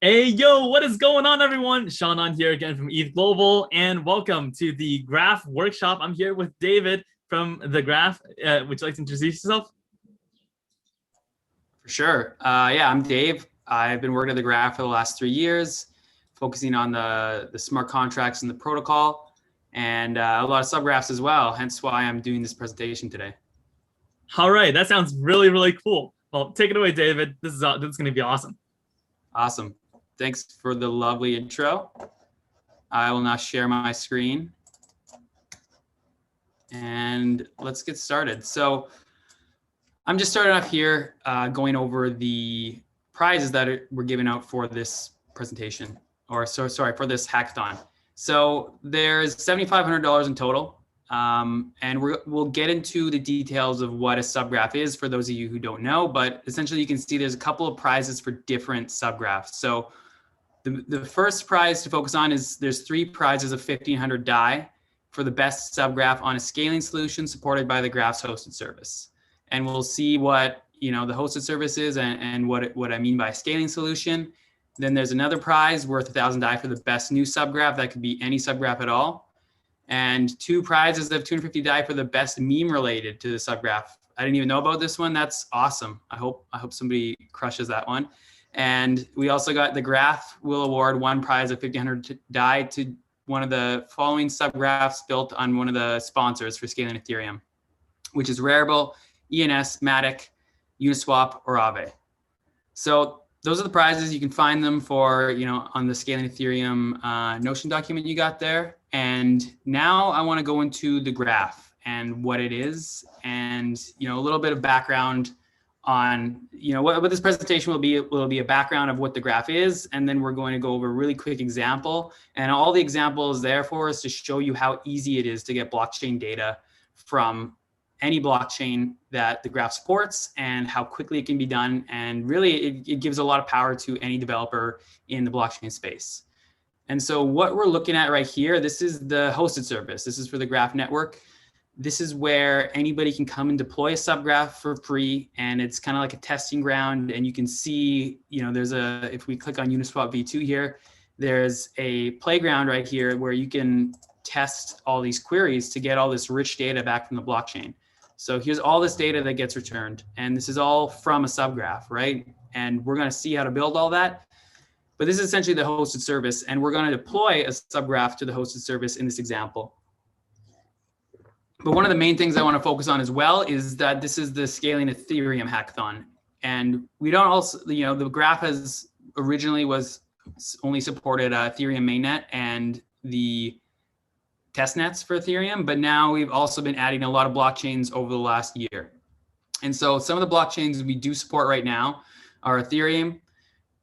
Hey, yo, what is going on, everyone? Sean on here again from ETH Global, and welcome to the Graph Workshop. I'm here with David from the Graph. Would you like to introduce yourself? For sure. Yeah, I'm Dave. I've been working at the Graph for the last 3 years, focusing on the smart contracts and the protocol, and a lot of subgraphs as well, hence why I'm doing this presentation today. All right, that sounds really, really cool. Well, take it away, David. This is going to be awesome. Awesome. Thanks for the lovely intro. I will now share my screen. And let's get started. So I'm just starting off here going over the prizes that were given out for this presentation, or for this hackathon. So there's $7,500 in total. And we'll get into the details of what a subgraph is for those of you who don't know, but essentially you can see there's a couple of prizes for different subgraphs. So the first prize to focus on is there's 3 prizes of 1,500 DAI for the best subgraph on a scaling solution supported by the Graph's hosted service. And we'll see what the hosted service is and what I mean by a scaling solution. Then there's another prize worth 1,000 DAI for the best new subgraph. That could be any subgraph at all. And 2 prizes of 250 DAI for the best meme related to the subgraph. I didn't even know about this one. That's awesome. I hope somebody crushes that one. And we also got the Graph will award 1 prize of 1,500 DAI to one of the following subgraphs built on one of the sponsors for scaling Ethereum, which is Rarible, ENS, Matic, Uniswap, or Aave. So those are the prizes. You can find them for, on the Scaling Ethereum Notion document you got there. And now I want to go into the Graph and what it is, and a little bit of background on what this presentation will be a background of what the Graph is, and then we're going to go over a really quick example, and all the examples there for us to show you how easy it is to get blockchain data from any blockchain that the Graph supports and how quickly it can be done. And really it gives a lot of power to any developer in the blockchain space. And so what we're looking at right here, this is the hosted service. This is for the Graph network. This is where anybody can come and deploy a subgraph for free, and it's kind of like a testing ground. And you can see, if we click on Uniswap v2 here, there's a playground right here where you can test all these queries to get all this rich data back from the blockchain. So here's all this data that gets returned, and this is all from a subgraph, right? And we're going to see how to build all that. But this is essentially the hosted service, and we're going to deploy a subgraph to the hosted service in this example. But one of the main things I want to focus on as well is that this is the Scaling Ethereum Hackathon. And we don't also, the Graph originally was only supported Ethereum mainnet and the testnets for Ethereum, but now we've also been adding a lot of blockchains over the last year. And so some of the blockchains we do support right now are Ethereum,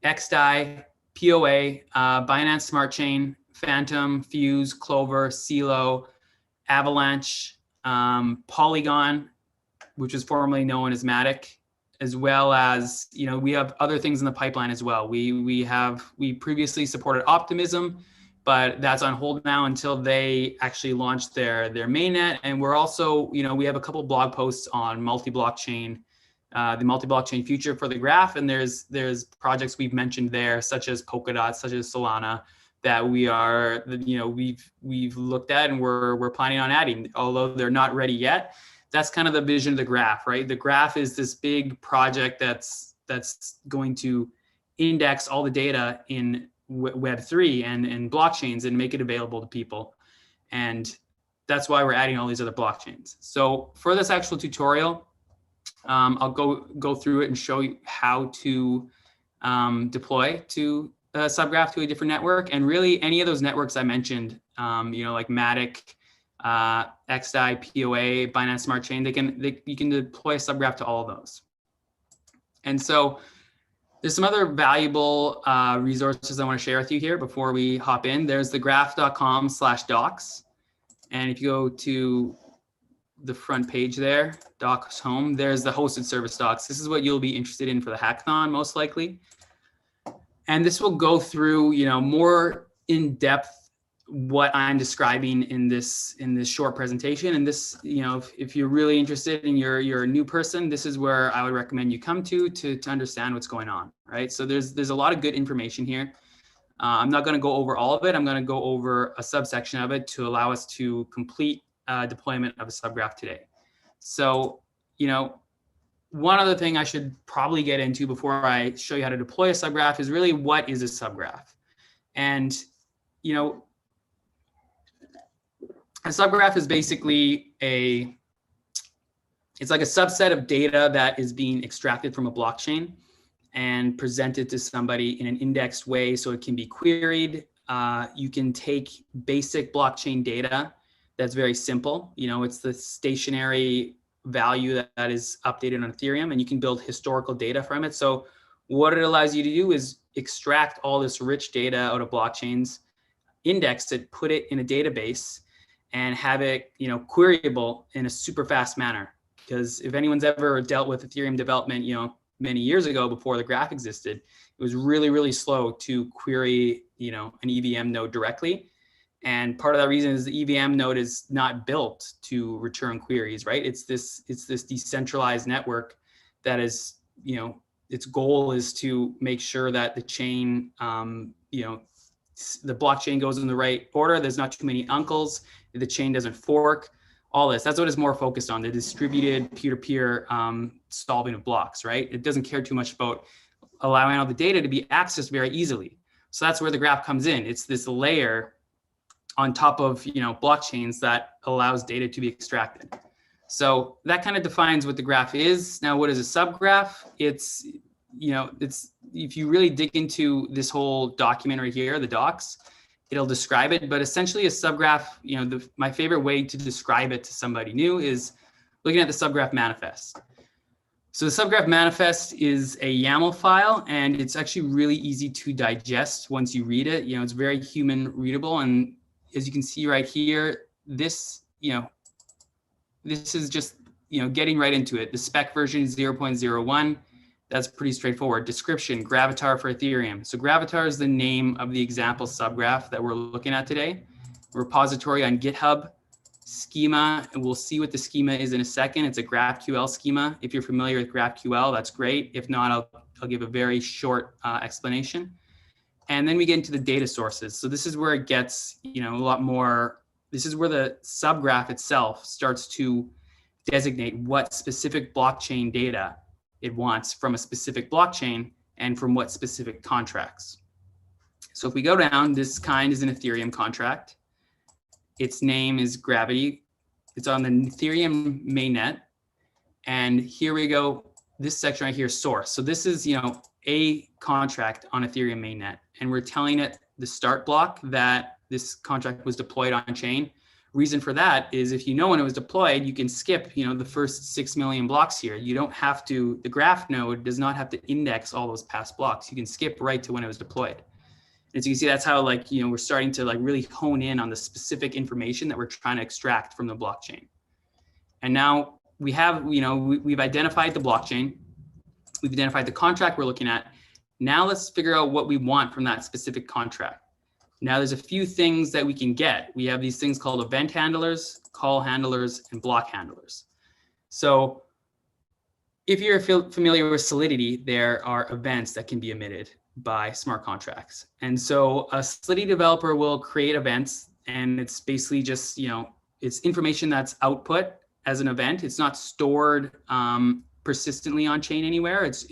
XDAI, POA, Binance Smart Chain, Phantom, Fuse, Clover, CeeLo, Avalanche, Polygon, which was formerly known as Matic, as well as, we have other things in the pipeline as well. We previously supported Optimism, but that's on hold now until they actually launch their mainnet. And we're also, we have a couple of blog posts on multi-blockchain, the multi-blockchain future for the Graph. And there's projects we've mentioned there, such as Polkadot, such as Solana, that we've looked at and we're planning on adding, although they're not ready yet. That's kind of the vision of the Graph, right? The Graph is this big project that's going to index all the data in Web3 and blockchains and make it available to people. And that's why we're adding all these other blockchains. So for this actual tutorial, I'll go through it and show you how to deploy to a subgraph to a different network. And really any of those networks I mentioned, like Matic, XDAI, POA, Binance Smart Chain, you can deploy a subgraph to all of those. And so there's some other valuable resources I want to share with you here before we hop in. There's the graph.com/docs. And if you go to the front page there, docs home, there's the hosted service docs. This is what you'll be interested in for the hackathon, most likely. And this will go through, more in-depth what I'm describing in this short presentation. And this, if you're really interested and you're a new person, this is where I would recommend you come to understand what's going on, right? So there's a lot of good information here. I'm not going to go over all of it. I'm going to go over a subsection of it to allow us to complete deployment of a subgraph today. So, one other thing I should probably get into before I show you how to deploy a subgraph is really, what is a subgraph? And, a subgraph is basically it's like a subset of data that is being extracted from a blockchain and presented to somebody in an indexed way so it can be queried. You can take basic blockchain data that's very simple. It's the stationary value that is updated on Ethereum, and you can build historical data from it. So what it allows you to do is extract all this rich data out of blockchains, index it, put it in a database, and have it, queryable in a super fast manner. Because if anyone's ever dealt with Ethereum development, many years ago before the graph existed, it was really, really slow to query, an EVM node directly. And part of that reason is the EVM node is not built to return queries, right? It's this decentralized network that is, its goal is to make sure that the chain, the blockchain goes in the right order. There's not too many uncles. The chain doesn't fork. All this. That's what it's more focused on, the distributed peer-to-peer solving of blocks, right? It doesn't care too much about allowing all the data to be accessed very easily. So that's where the graph comes in. It's this layer on top of, blockchains that allows data to be extracted. So that kind of defines what the graph is. Now, what is a subgraph? It's if you really dig into this whole document right here, the docs, it'll describe it. But essentially a subgraph, my favorite way to describe it to somebody new is looking at the subgraph manifest. So the subgraph manifest is a YAML file, and it's actually really easy to digest once you read it. It's very human readable. And as you can see right here, this is just, getting right into it. The spec version is 0.01. That's pretty straightforward. Description, Gravatar for Ethereum. So Gravatar is the name of the example subgraph that we're looking at today. Repository on GitHub. Schema, and we'll see what the schema is in a second. It's a GraphQL schema. If you're familiar with GraphQL, that's great. If not, I'll give a very short explanation. And then we get into the data sources. So this is where it gets, a lot more, this is where the subgraph itself starts to designate what specific blockchain data it wants from a specific blockchain and from what specific contracts. So if we go down, this kind is an Ethereum contract. Its name is Gravity. It's on the Ethereum mainnet. And here we go, this section right here, source. So this is, a contract on Ethereum mainnet. And we're telling it the start block that this contract was deployed on chain. Reason for that is if you know when it was deployed, you can skip, the first 6 million blocks here. You don't have to, the graph node does not have to index all those past blocks. You can skip right to when it was deployed. And so you can see that's how we're starting to really hone in on the specific information that we're trying to extract from the blockchain. And now we have, we've identified the blockchain. We've identified the contract we're looking at. Now let's figure out what we want from that specific contract. Now there's a few things that we can get. We have these things called event handlers, call handlers, and block handlers. So if you're familiar with Solidity, there are events that can be emitted by smart contracts. And so a Solidity developer will create events, and it's basically just, it's information that's output as an event. It's not stored persistently on chain anywhere. It's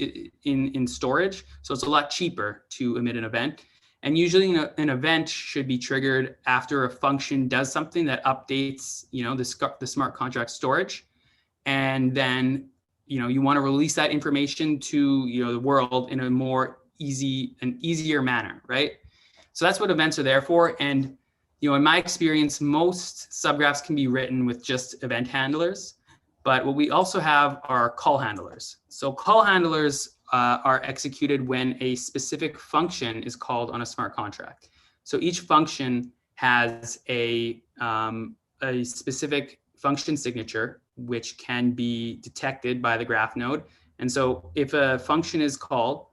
in storage. So it's a lot cheaper to emit an event. And usually an event should be triggered after a function does something that updates, the smart contract storage. And then, you want to release that information to, the world in a more easier manner, right? So that's what events are there for. And, in my experience, most subgraphs can be written with just event handlers, but what we also have are call handlers. So call handlers are executed when a specific function is called on a smart contract. So each function has a specific function signature, which can be detected by the graph node. And so if a function is called,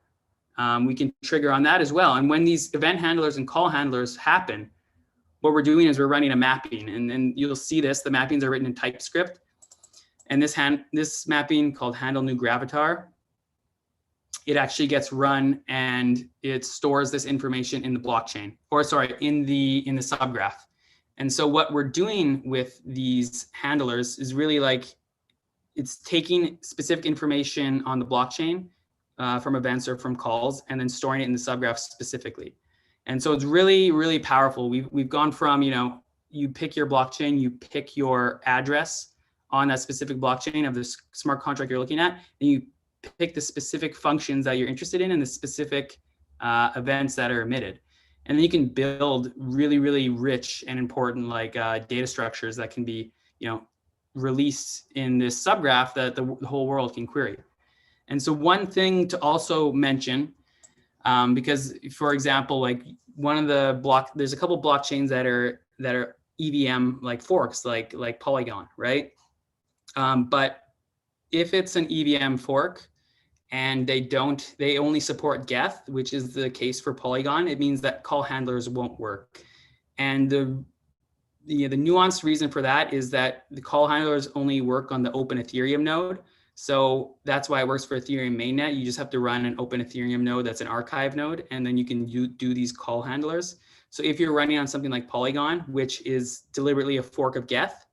we can trigger on that as well. And when these event handlers and call handlers happen, what we're doing is we're running a mapping, and you'll see this, the mappings are written in TypeScript. And this mapping called handle new gravatar, it actually gets run and it stores this information in the blockchain, or sorry, in the subgraph. And so what we're doing with these handlers is really like, it's taking specific information on the blockchain from events or from calls, and then storing it in the subgraph specifically. And so it's really, really powerful. We've gone from, you pick your blockchain, you pick your address on that specific blockchain of this smart contract you're looking at, and you pick the specific functions that you're interested in and the specific events that are emitted. And then you can build really, really rich and important data structures that can be, released in this subgraph that the whole world can query. And so one thing to also mention, because for example, like there's a couple blockchains that are EVM forks, like Polygon, right? But if it's an EVM fork and they only support Geth, which is the case for Polygon, it means that call handlers won't work. And the nuanced reason for that is that the call handlers only work on the Open Ethereum node. So that's why it works for Ethereum mainnet. You just have to run an Open Ethereum node that's an archive node, and then you can do these call handlers. So if you're running on something like Polygon, which is deliberately a fork of Geth,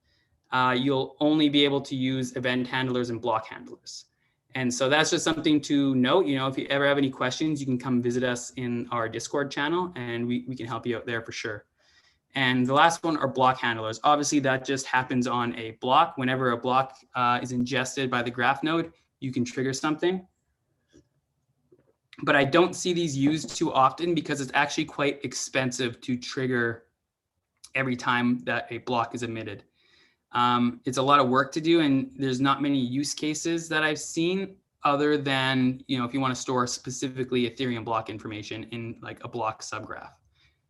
you'll only be able to use event handlers and block handlers. And so that's just something to note. If you ever have any questions, you can come visit us in our Discord channel, and we can help you out there for sure. And the last one are block handlers. Obviously, that just happens on a block. Whenever a block is ingested by the graph node, you can trigger something. But I don't see these used too often because it's actually quite expensive to trigger every time that a block is emitted. It's a lot of work to do, and there's not many use cases that I've seen other than, if you want to store specifically Ethereum block information in like a block subgraph.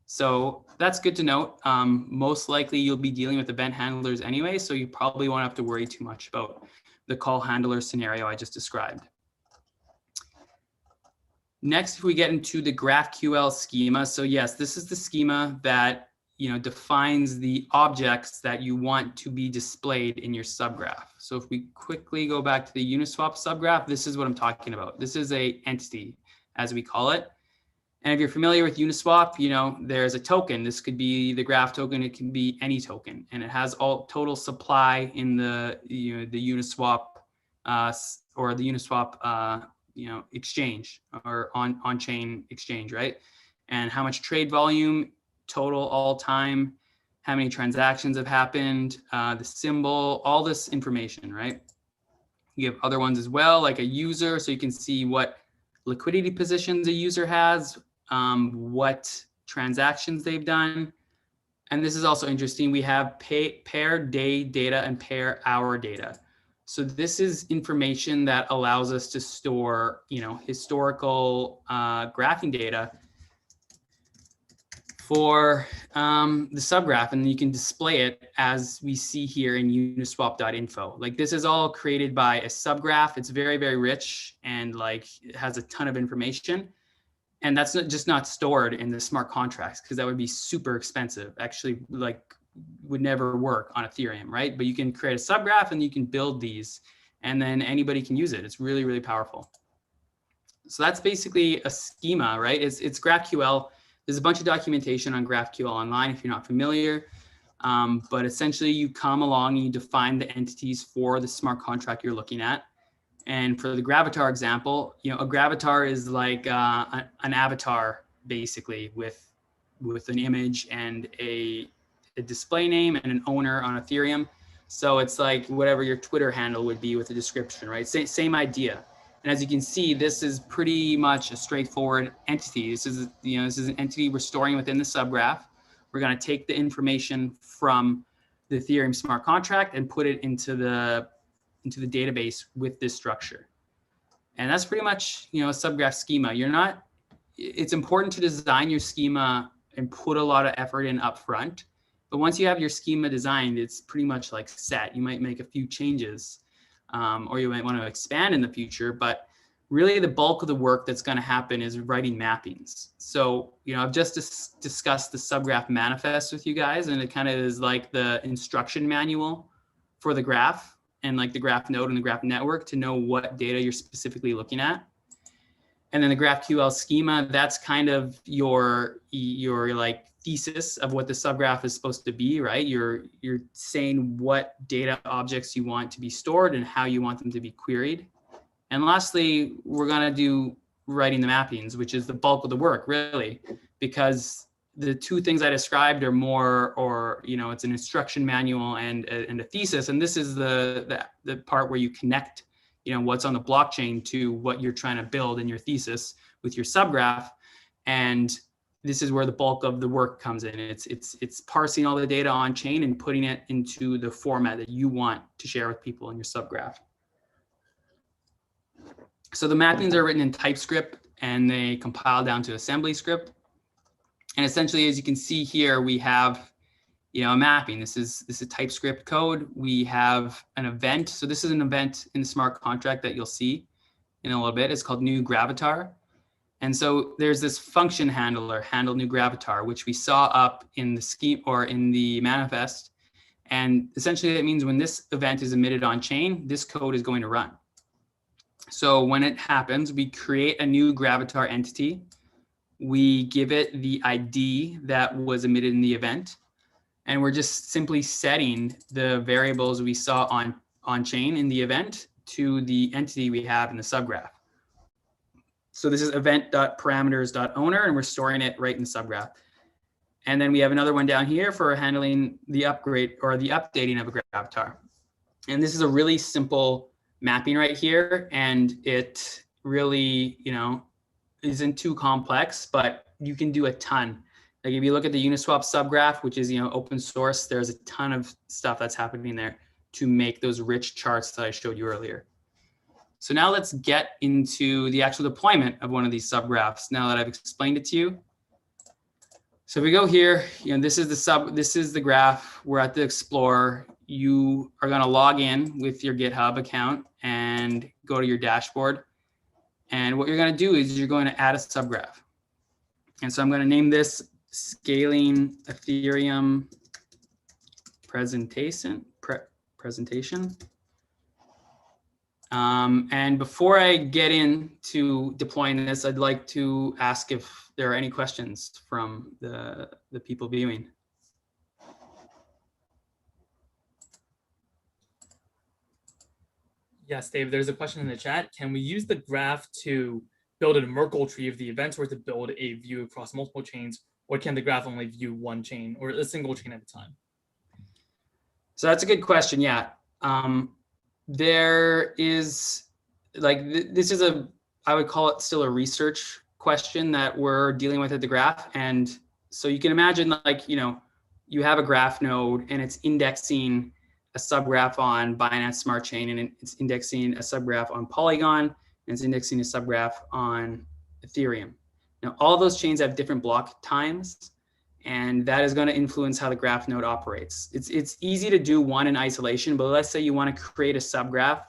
So that's good to note. Most likely you'll be dealing with event handlers anyway, so you probably won't have to worry too much about the call handler scenario I just described. Next, if we get into the GraphQL schema. So yes, this is the schema that defines the objects that you want to be displayed in your subgraph. So if we quickly go back to the Uniswap subgraph, this is what I'm talking about. This is a entity, as we call it. And if you're familiar with Uniswap, there's a token. This could be the graph token. It can be any token, and it has all total supply in the the Uniswap or the Uniswap exchange or on-chain exchange, right? And how much trade volume, total all time, how many transactions have happened, the symbol, all this information, right? You have other ones as well, like a user, so you can see what liquidity positions a user has, what transactions they've done. And this is also interesting. We have pair day data and pair hour data. So this is information that allows us to store, historical graphing data for the subgraph, and you can display it as we see here in uniswap.info. Like this is all created by a subgraph. It's very, very rich and it has a ton of information. And that's just not stored in the smart contracts because that would be super expensive. Actually, would never work on Ethereum, right? But you can create a subgraph and you can build these, and then anybody can use it. It's really, really powerful. So that's basically a schema, right? It's GraphQL. There's a bunch of documentation on GraphQL online if you're not familiar. But essentially, you come along and you define the entities for the smart contract you're looking at. And for the Gravatar example, a Gravatar is like an avatar, basically, with an image and a display name and an owner on Ethereum. So it's like whatever your Twitter handle would be with a description, right? Same idea. And as you can see, this is pretty much a straightforward entity. This is an entity we're storing within the subgraph. We're going to take the information from the Ethereum smart contract and put it into the database with this structure. And that's pretty much, a subgraph schema. It's important to design your schema and put a lot of effort in upfront. But once you have your schema designed, it's pretty much set. You might make a few changes, or you might want to expand in the future. But really the bulk of the work that's going to happen is writing mappings. So, I've just discussed the Subgraph manifest with you guys, and it kind of is like the instruction manual for the graph and like the graph node and the graph network to know what data you're specifically looking at. And then the GraphQL schema, that's kind of your like thesis of what the subgraph is supposed to be, right? You're saying what data objects you want to be stored and how you want them to be queried. And lastly, we're going to do writing the mappings, which is the bulk of the work, really, because the two things I described are more, or it's an instruction manual and a thesis. And this is the part where you connect, what's on the blockchain to what you're trying to build in your thesis with your subgraph. And this is where the bulk of the work comes in. It's parsing all the data on chain and putting it into the format that you want to share with people in your subgraph. So the mappings are written in TypeScript and they compile down to assembly script. And essentially, as you can see here, we have, a mapping. This is TypeScript code. We have an event. So this is an event in the smart contract that you'll see in a little bit. It's called new gravatar. And so there's this function handler, handle new gravatar, which we saw up in the scheme or in the manifest. And essentially that means when this event is emitted on chain, this code is going to run. So when it happens, we create a new gravatar entity. We give it the ID that was emitted in the event. And we're just simply setting the variables we saw on chain in the event to the entity we have in the subgraph. So this is event.parameters.owner, and we're storing it right in the subgraph. And then we have another one down here for handling the upgrade or the updating of a gravatar. And this is a really simple mapping right here. And it really, isn't too complex, but you can do a ton. Like if you look at the Uniswap subgraph, which is, open source, there's a ton of stuff that's happening there to make those rich charts that I showed you earlier. So now let's get into the actual deployment of one of these subgraphs now that I've explained it to you. So if we go here, this is the graph. We're at the Explorer. You are going to log in with your GitHub account and go to your dashboard. And what you're going to do is you're going to add a subgraph. And so I'm going to name this Scaling Ethereum Presentation. And before I get into deploying this, I'd like to ask if there are any questions from the people viewing. Yes, Dave, there's a question in the chat. Can we use the graph to build a Merkle tree of the events or to build a view across multiple chains, or can the graph only view one chain or a single chain at a time? So that's a good question. Yeah. There is this is I would call it still a research question that we're dealing with at the graph. And so you can imagine you have a graph node and it's indexing a subgraph on Binance Smart Chain, and it's indexing a subgraph on Polygon, and it's indexing a subgraph on Ethereum. Now, all those chains have different block times, and that is going to influence how the graph node operates. It's easy to do one in isolation, but let's say you want to create a subgraph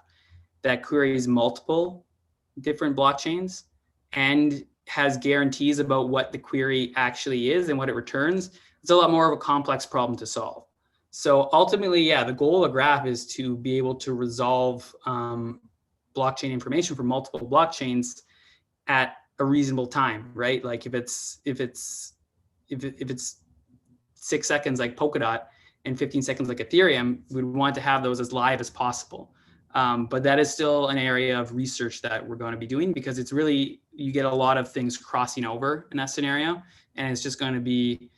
that queries multiple different blockchains and has guarantees about what the query actually is and what it returns. It's a lot more of a complex problem to solve. So ultimately, yeah, the goal of a graph is to be able to resolve blockchain information from multiple blockchains at a reasonable time, right? Like if it's 6 seconds like Polkadot and 15 seconds like Ethereum, we'd want to have those as live as possible. But that is still an area of research that we're going to be doing, because it's really, you get a lot of things crossing over in that scenario, and it's just going to be,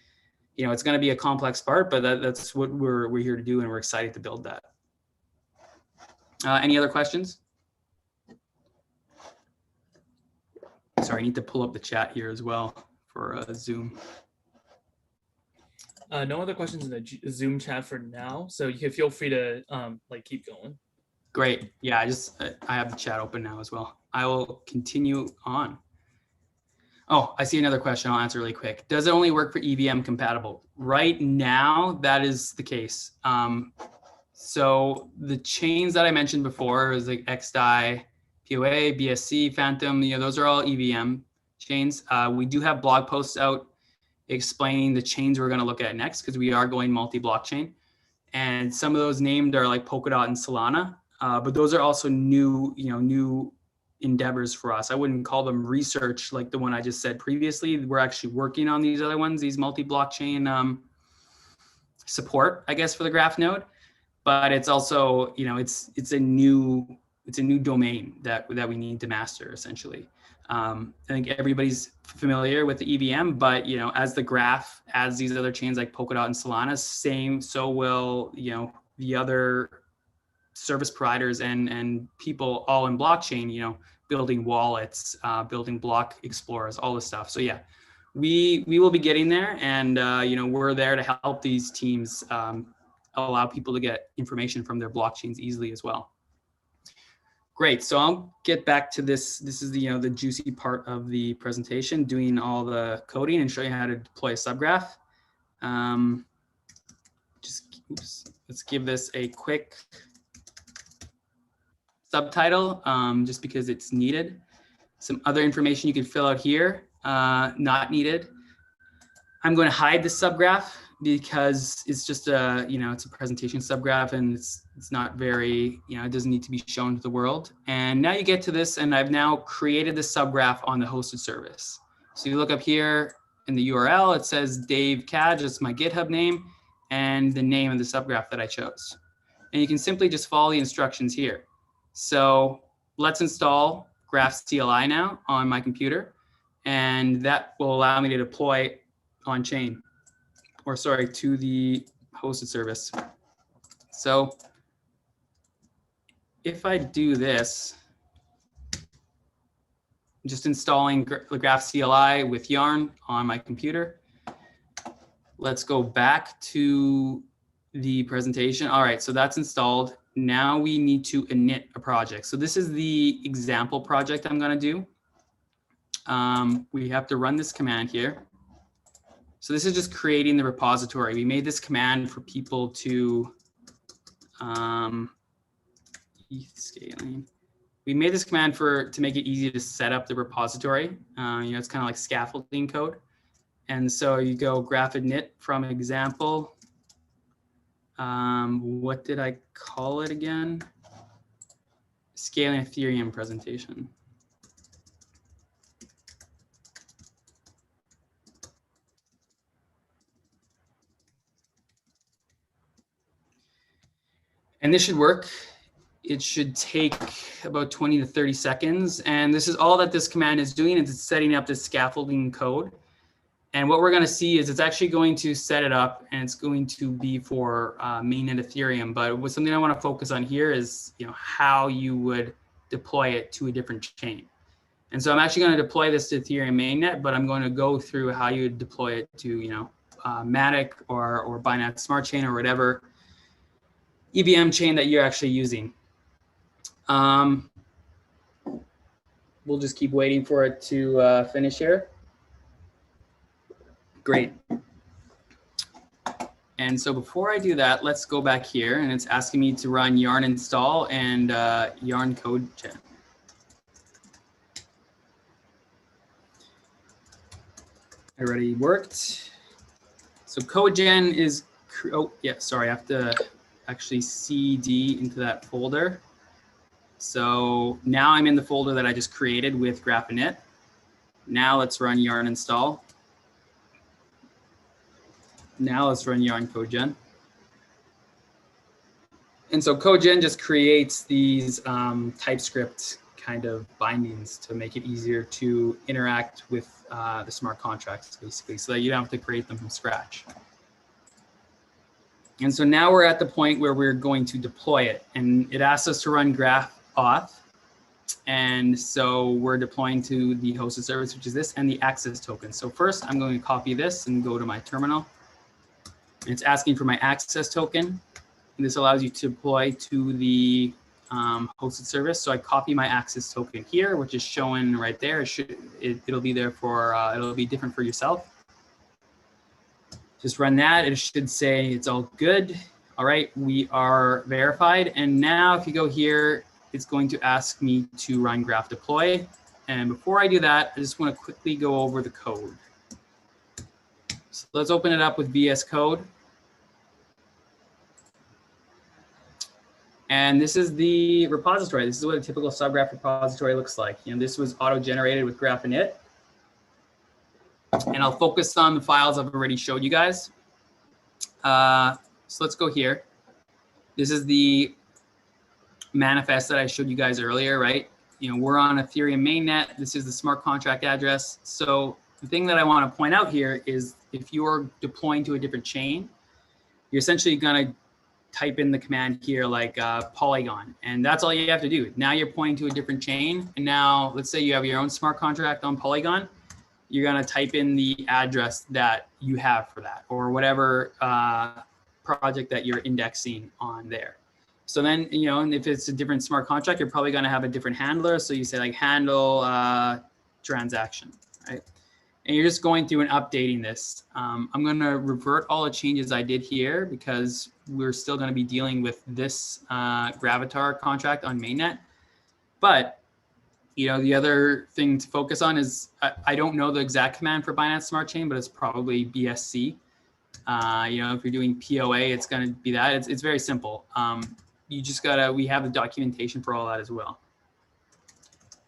it's going to be a complex part, but that's what we're here to do, and we're excited to build that. Any other questions? Sorry, I need to pull up the chat here as well for Zoom. No other questions in the Zoom chat for now, so you can feel free to keep going. Great. Yeah, I have the chat open now as well. I will continue on. Oh, I see another question. I'll answer really quick. Does it only work for EVM compatible? Right now, that is the case. So the chains that I mentioned before is like XDAI POA, BSC, Phantom, those are all EVM chains. We do have blog posts out explaining the chains we're going to look at next because we are going multi-blockchain. And some of those named are like Polkadot and Solana, but those are also new endeavors for us. I wouldn't call them research like the one I just said previously. We're actually working on these other ones, these multi-blockchain support, I guess, for the graph node. But it's also, it's a new domain that we need to master essentially. I think everybody's familiar with the EVM, but as the graph adds these other chains like Polkadot and Solana, so will the other service providers and people all in blockchain, building wallets, building block explorers, all this stuff. So yeah, we will be getting there, and we're there to help these teams allow people to get information from their blockchains easily as well. Great, so I'll get back to this. This is the juicy part of the presentation, doing all the coding and show you how to deploy a subgraph. Let's give this a quick subtitle, just because it's needed. Some other information you can fill out here, not needed. I'm going to hide the subgraph because it's just it's a presentation subgraph, and it's not very, it doesn't need to be shown to the world. And now you get to this, and I've now created the subgraph on the hosted service. So you look up here in the URL, it says Dave Kaj, that's my GitHub name, and the name of the subgraph that I chose. And you can simply just follow the instructions here. So let's install Graph CLI now on my computer, and that will allow me to deploy on chain, or sorry, to the hosted service. So if I do this, just installing the Graph CLI with Yarn on my computer. Let's go back to the presentation. All right, so that's installed. Now we need to init a project. So this is the example project I'm going to do. We have to run this command here. So this is just creating the repository. We made this command for people to scaling. We made this command to make it easy to set up the repository. It's kind of like scaffolding code. And so you go graph init from example. What did I call it again? Scaling Ethereum presentation. And this should work. It should take about 20 to 30 seconds. And this is all that this command is doing, is it's setting up this scaffolding code. And what we're going to see is it's actually going to set it up, and it's going to be for mainnet Ethereum. But something I want to focus on here is how you would deploy it to a different chain. And so I'm actually going to deploy this to Ethereum mainnet, but I'm going to go through how you would deploy it to Matic or Binance Smart Chain or whatever EVM chain that you're actually using. We'll just keep waiting for it to finish here. Great. And so before I do that, let's go back here, and it's asking me to run yarn install and yarn code gen. Already worked. So code gen is, oh yeah, sorry, I have to actually CD into that folder. So now I'm in the folder that I just created with graph init. Now let's run yarn install. Now let's run yarn codegen. And so codegen just creates these TypeScript kind of bindings to make it easier to interact with the smart contracts, basically, so that you don't have to create them from scratch. And so now we're at the point where we're going to deploy it, and it asks us to run graph auth. And so we're deploying to the hosted service, which is this, and the access token. So first I'm going to copy this and go to my terminal. And it's asking for my access token. And this allows you to deploy to the hosted service. So I copy my access token here, which is shown right there. It'll be there for, it'll be different for yourself. Just run that. It should say it's all good. All right, we are verified. And now if you go here it's going to ask me to run graph deploy. And before I do that, I just want to quickly go over the code. So let's open it up with VS Code. And this is the repository. This is what a typical Subgraph repository looks like. You know, this was auto-generated with graph init. And I'll focus on the files I've already showed you guys. So let's go here. This is the manifest that I showed you guys earlier, right? You know, we're on Ethereum mainnet. This is the smart contract address. So the thing that I want to point out here is if you're deploying to a different chain, you're essentially going to type in the command here like Polygon, and that's all you have to do. Now you're pointing to a different chain, and now let's say you have your own smart contract on Polygon. You're going to type in the address that you have for that, or whatever project that you're indexing on there. So then, you know, and if it's a different smart contract, you're probably going to have a different handler. So you say like handle transaction, right? And you're just going through and updating this. I'm going to revert all the changes I did here because we're still going to be dealing with this Gravatar contract on mainnet. But, you know, the other thing to focus on is I don't know the exact command for Binance Smart Chain, but it's probably BSC. You know, if you're doing POA, it's going to be that. It's very simple. You just we have the documentation for all that as well.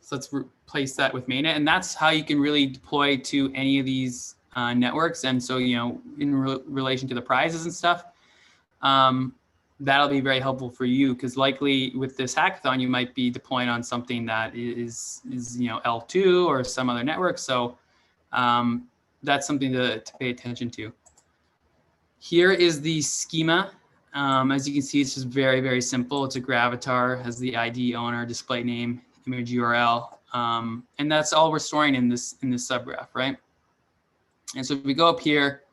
So let's replace that with mainnet, and that's how you can really deploy to any of these networks. And so, you know, in relation to the prizes and stuff, that'll be very helpful for you because likely with this hackathon, you might be deploying on something that is you know, L2 or some other network. So that's something to pay attention to. Here is the schema. As you can see, it's just very, very simple. It's a Gravatar, has the ID, owner, display name, image URL, and that's all we're storing in this subgraph, right? And so if we go up here,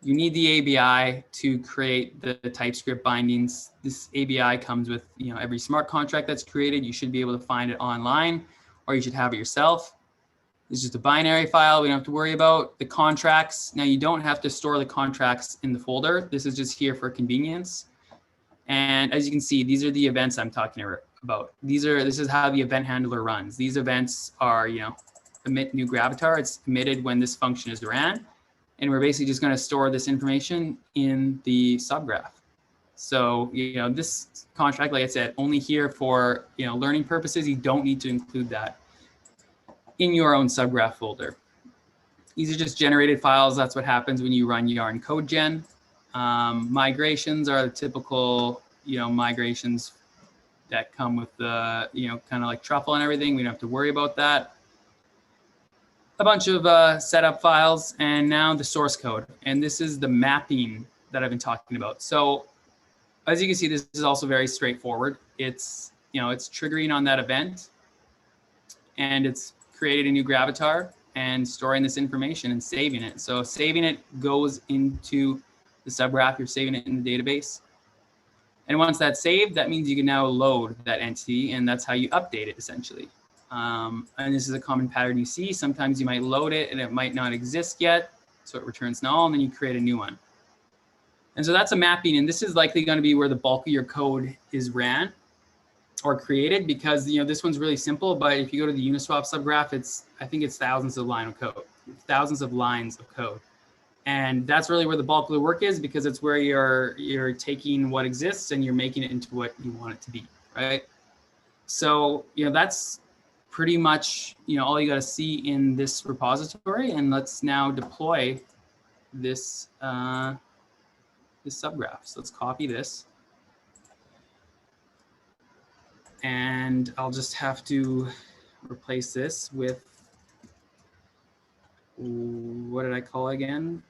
you need the ABI to create the TypeScript bindings. This ABI comes with, you know, every smart contract that's created. You should be able to find it online, or you should have it yourself. It's just a binary file we don't have to worry about. The contracts, now you don't have to store the contracts in the folder. This is just here for convenience. And as you can see, these are the events I'm talking about. This is how the event handler runs. These events are, you know, emit new Gravatar. It's emitted when this function is ran. And we're basically just going to store this information in the subgraph. So, you know, this contract, like I said, only here for, you know, learning purposes. You don't need to include that in your own subgraph folder. These are just generated files. That's what happens when you run yarn code gen. Migrations are the typical, you know, migrations that come with the, you know, kind of like truffle and everything. We don't have to worry about that. A bunch of setup files, and now the source code. And this is the mapping that I've been talking about. So as you can see, this is also very straightforward. It's, you know, it's triggering on that event, and it's creating a new Gravatar and storing this information and saving it. So saving it goes into the subgraph. You're saving it in the database. And once that's saved, that means you can now load that entity, and that's how you update it essentially. And this is a common pattern you see. Sometimes you might load it and it might not exist yet, so it returns null, and then you create a new one. And so that's a mapping, and this is likely going to be where the bulk of your code is ran or created, because, you know, this one's really simple. But if you go to the Uniswap subgraph, I think it's thousands of lines of code. And that's really where the bulk of the work is, because it's where you're taking what exists and you're making it into what you want it to be, right? So, you know, that's pretty much, you know, all you got to see in this repository. And let's now deploy this this subgraph. So let's copy this, and I'll just have to replace this with, what did I call it again?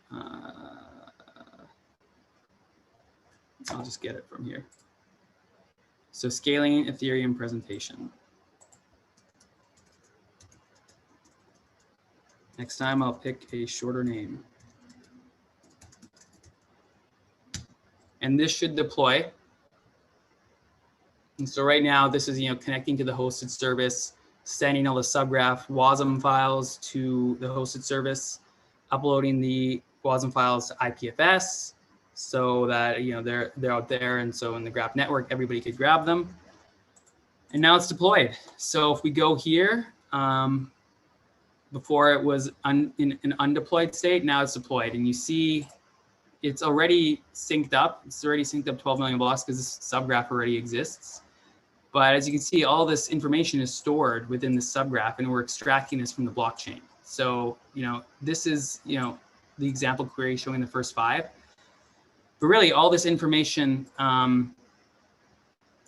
I'll just get it from here. So scaling Ethereum presentation. Next time I'll pick a shorter name. And this should deploy. And so right now, this is, you know, connecting to the hosted service, sending all the subgraph WASM files to the hosted service, uploading the WASM files to IPFS so that, you know, they're out there. And so in the graph network, everybody could grab them. And now it's deployed. So if we go here, before it was in an undeployed state, now it's deployed. And you see it's already synced up. It's already synced up 12 million blocks because this subgraph already exists. But as you can see, all this information is stored within the subgraph, and we're extracting this from the blockchain. So, this is, the example query showing the first 5. But really, all this information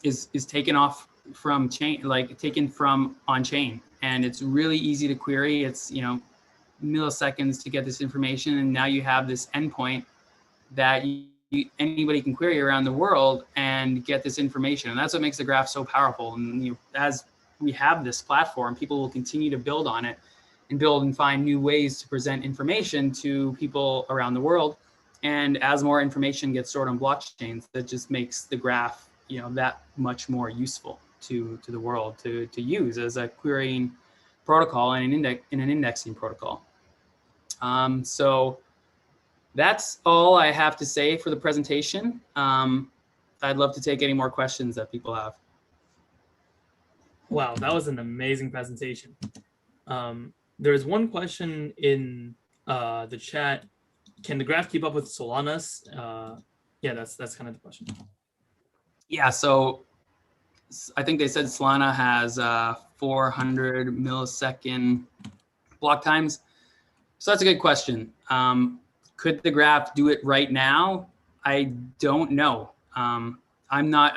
is taken off from chain, like taken from on chain, and it's really easy to query. It's milliseconds to get this information, and now you have this endpoint that anybody can query around the world and get this information. And that's what makes the graph so powerful. And as we have this platform, people will continue to build on it and build and find new ways to present information to people around the world. And as more information gets stored on blockchains, that just makes the graph, that much more useful to the world to use as a querying protocol and an indexing protocol. So that's all I have to say for the presentation. I'd love to take any more questions that people have. Wow, that was an amazing presentation. There's one question in the chat. Can the graph keep up with Solana's? Yeah, that's kind of the question. Yeah, so I think they said Solana has 400 millisecond block times. So that's a good question. Could the graph do it right now? I don't know. I'm not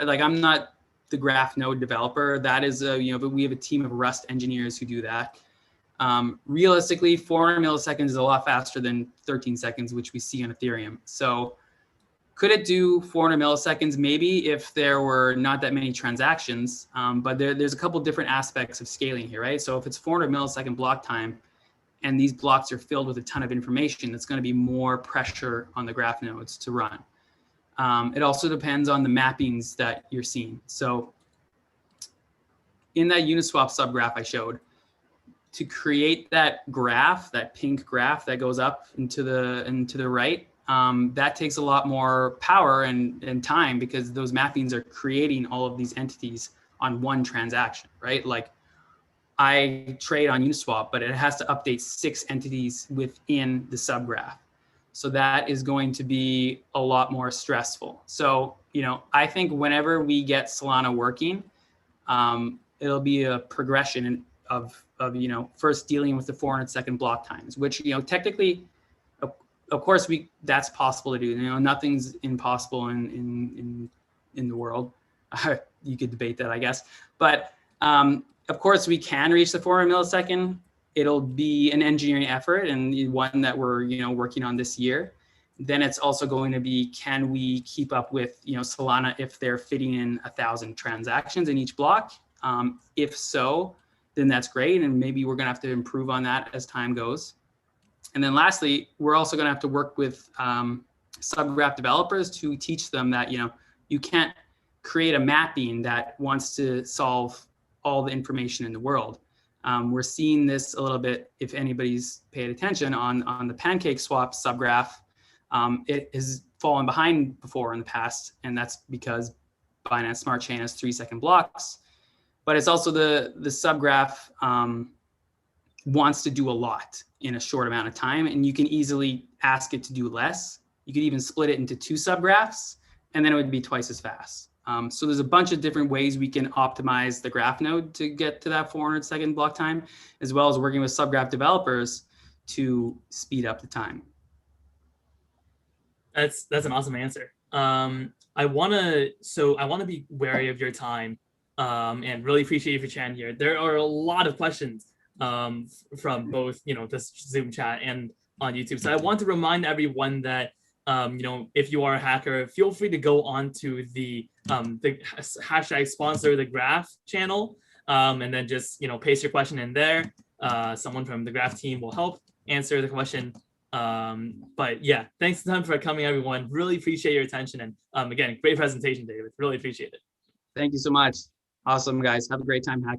the graph node developer. That is but we have a team of Rust engineers who do that. Realistically, 400 milliseconds is a lot faster than 13 seconds, which we see on Ethereum. So could it do 400 milliseconds? Maybe, if there were not that many transactions. But there's a couple different aspects of scaling here, right? So if it's 400 millisecond block time, and these blocks are filled with a ton of information, it's going to be more pressure on the graph nodes to run. It also depends on the mappings that you're seeing. So in that Uniswap subgraph I showed, to create that graph, that pink graph that goes up into the right, that takes a lot more power and time, because those mappings are creating all of these entities on one transaction, right? Like, I trade on Uniswap, but it has to update 6 entities within the subgraph. So that is going to be a lot more stressful. So, I think whenever we get Solana working, it'll be a progression of first dealing with the 400-second block times, which, technically, of course, that's possible to do. Nothing's impossible in the world. You could debate that, I guess. But of course, we can reach the 400 millisecond. It'll be an engineering effort, and one that we're working on this year. Then it's also going to be, can we keep up with Solana if they're fitting in 1,000 transactions in each block? If so, then that's great, and maybe we're going to have to improve on that as time goes. And then lastly, we're also going to have to work with subgraph developers to teach them that you can't create a mapping that wants to solve all the information in the world. We're seeing this a little bit, if anybody's paid attention, on the PancakeSwap subgraph. It has fallen behind before in the past, and that's because Binance Smart Chain has 3-second blocks. But it's also the subgraph wants to do a lot in a short amount of time, and you can easily ask it to do less. You could even split it into 2 subgraphs, and then it would be twice as fast. So there's a bunch of different ways we can optimize the graph node to get to that 400-second block time, as well as working with subgraph developers to speed up the time. That's an awesome answer. I want to be wary of your time, and really appreciate you for chatting here. There are a lot of questions from both this Zoom chat and on YouTube. So I want to remind everyone that if you are a hacker, feel free to go on to the hashtag sponsor the graph channel, and then just paste your question in there. Someone from the graph team will help answer the question. But yeah, thanks a ton for coming, everyone. Really appreciate your attention, and again, great presentation, David. Really appreciate it. Thank you so much. Awesome, guys. Have a great time hacking.